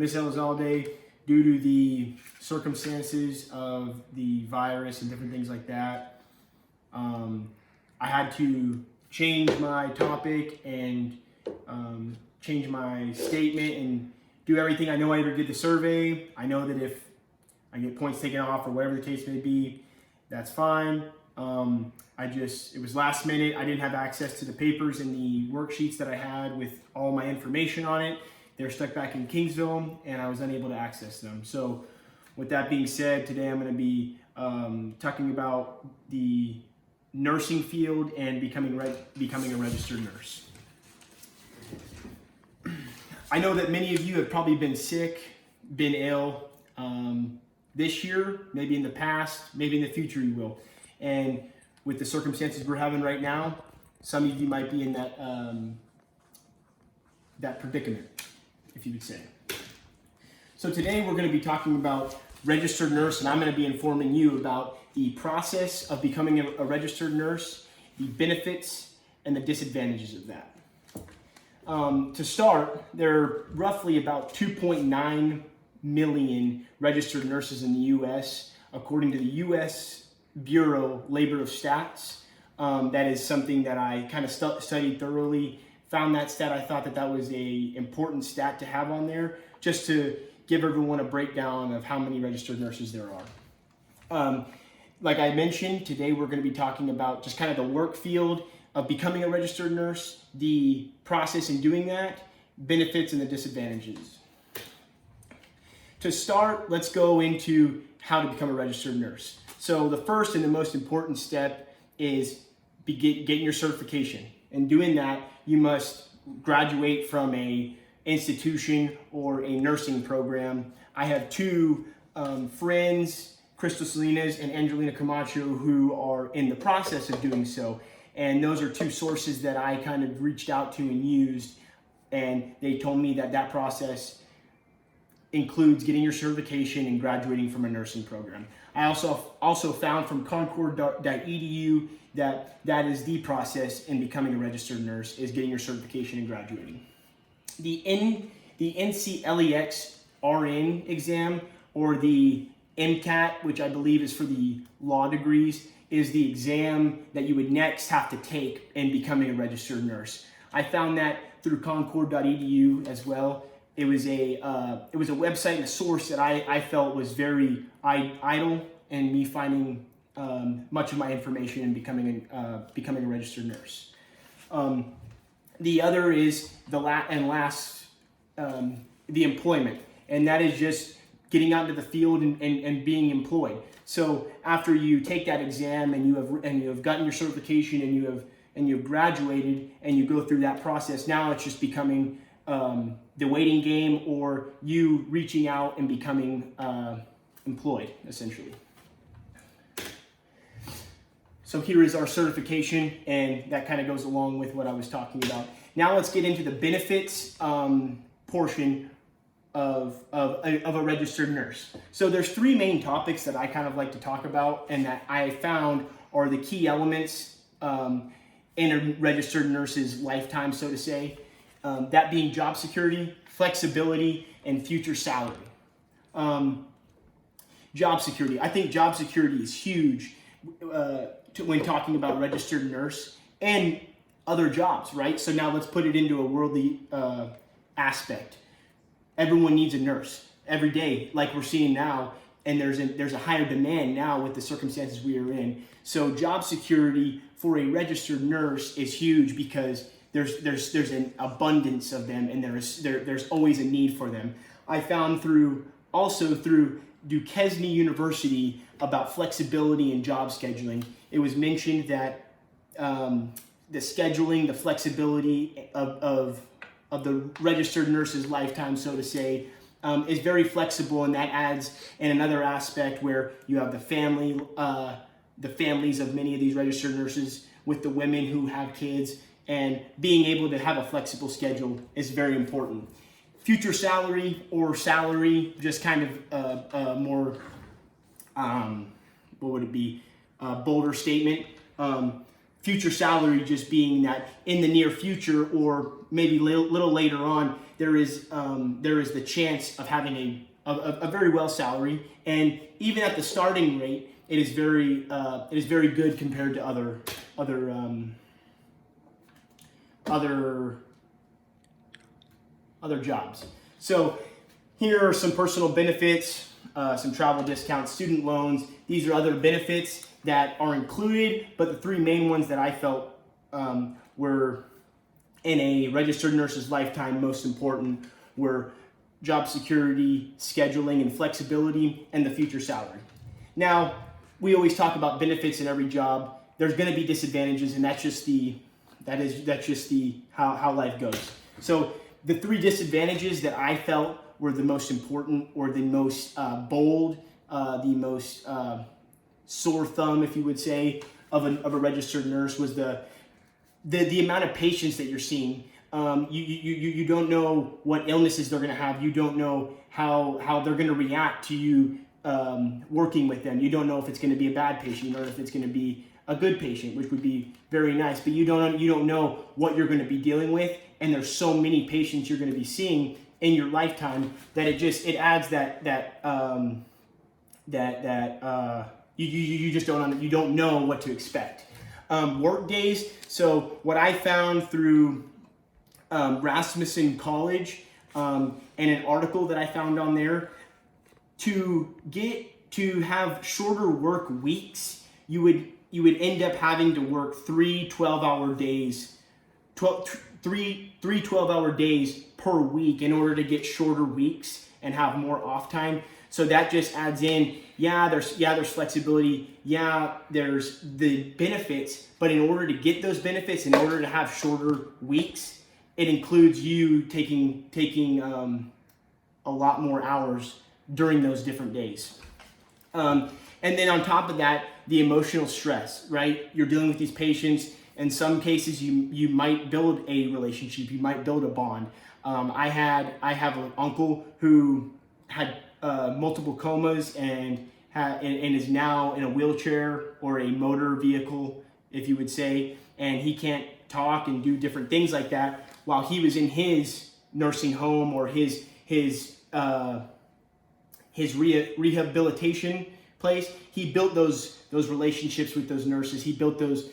Miss Elizalde, due to the circumstances of the virus and different things like that, I had to change my topic and change my statement and do everything. I know I already did the survey. I know that if I get points taken off or whatever the case may be, that's fine. It was last minute. I didn't have access to the papers and the worksheets that I had with all my information on it. They're stuck back in Kingsville and I was unable to access them. So with that being said, today I'm going to be talking about the nursing field and becoming a registered nurse. I know that many of you have probably been sick, been ill this year, maybe in the past, maybe in the future you will. And with the circumstances we're having right now, some of you might be in that predicament, if you would say. So today we're going to be talking about registered nurse, and I'm going to be informing you about the process of becoming a registered nurse, the benefits and the disadvantages of that. To start, there are roughly about 2.9 million registered nurses in the U.S., according to the U.S. Bureau Labor of Stats. That is something that I kind of studied thoroughly, found that stat. I thought that was a important stat to have on there, just to give everyone a breakdown of how many registered nurses there are. Like I mentioned, today we're going to be talking about just kind of the work field of becoming a registered nurse, the process in doing that, benefits and the disadvantages. To start, let's go into how to become a registered nurse. So the first and the most important step is getting your certification. And doing that, you must graduate from a institution or a nursing program. I have two friends, Crystal Salinas and Angelina Camacho, who are in the process of doing so. And those are two sources that I kind of reached out to and used. And they told me that that process includes getting your certification and graduating from a nursing program. I also found from concord.edu that is the process in becoming a registered nurse, is getting your certification and graduating. The NCLEX RN exam, or the MCAT, which I believe is for the law degrees, is the exam that you would next have to take in becoming a registered nurse. I found that through concord.edu as well. It was a website and a source that I felt was very idle in me finding much of my information and becoming a registered nurse. The other is the employment, and that is just getting out into the field and being employed. So after you take that exam and you have gotten your certification and you have graduated and you go through that process, now it's just becoming the waiting game, or you reaching out and becoming employed, essentially. So here is our certification, and that kind of goes along with what I was talking about. Now let's get into the benefits portion of a registered nurse. So there's three main topics that I kind of like to talk about and that I found are the key elements in a registered nurse's lifetime, so to say. That being job security, flexibility, and future salary. Job security. I think job security is huge when talking about registered nurse and other jobs, right? So now let's put it into a worldly aspect. Everyone needs a nurse every day, like we're seeing now, and there's a higher demand now with the circumstances we are in. So job security for a registered nurse is huge because there's an abundance of them, and there's always a need for them. I found through Duquesne University about flexibility and job scheduling. It was mentioned that the scheduling, the flexibility of the registered nurse's lifetime, so to say, is very flexible, and that adds in another aspect where you have the families of many of these registered nurses with the women who have kids, and being able to have a flexible schedule is very important. Future salary, or salary, just kind of more, bolder statement. future salary just being that in the near future, or maybe little later on, there is the chance of having a very well salary, and even at the starting rate, it is very good compared to other jobs. So here are some personal benefits, some travel discounts, student loans. These are other benefits that are included, but the three main ones that I felt were in a registered nurse's lifetime most important were job security, scheduling and flexibility, and the future salary. Now, we always talk about benefits in every job. There's going to be disadvantages, and that's just how life goes. So the three disadvantages that I felt were the most important, or the most bold, the most sore thumb, if you would say, of a registered nurse was the amount of patients that you're seeing. You don't know what illnesses they're going to have. You don't know how they're going to react to you working with them. You don't know if it's going to be a bad patient or if it's going to be a good patient, which would be very nice. But you don't know what you're going to be dealing with, and there's so many patients you're going to be seeing in your lifetime that it adds you just don't know what to expect. Work days. So what I found through Rasmussen College and an article that I found on there, to have shorter work weeks, you would end up having to work 3 12-hour days, 12-hour days per week in order to get shorter weeks and have more off time. So that just adds in, there's flexibility, there's the benefits, but in order to get those benefits, in order to have shorter weeks, it includes you taking a lot more hours during those different days. And then on top of that, the emotional stress, right? You're dealing with these patients. In some cases, you might build a relationship, you might build a bond. I have an uncle who had multiple comas and is now in a wheelchair or a motor vehicle, if you would say, and he can't talk and do different things like that. While he was in his nursing home or his rehabilitation place, he built those relationships with those nurses. He built those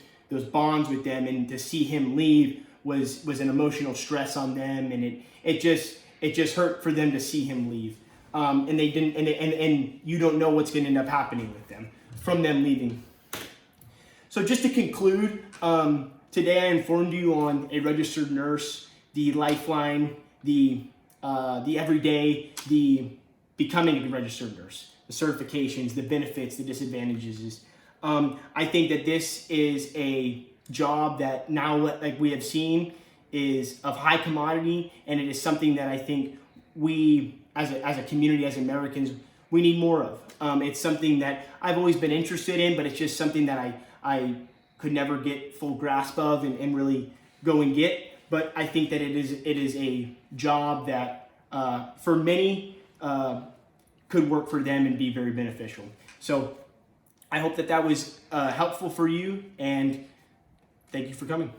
bonds with them, and to see him leave was an emotional stress on them, and it just hurt for them to see him leave. And they didn't, and you don't know what's going to end up happening with them from them leaving. So just to conclude, today I informed you on a registered nurse, the lifeline, the everyday, the becoming a registered nurse, the certifications, the benefits, the disadvantages. I think that this is a job that now, like we have seen, is of high commodity, and it is something that I think we, as a community, as Americans, we need more of. It's something that I've always been interested in, but it's just something that I could never get full grasp of and really go and get. But I think that it is a job that for many could work for them and be very beneficial. So I hope that was helpful for you, and thank you for coming.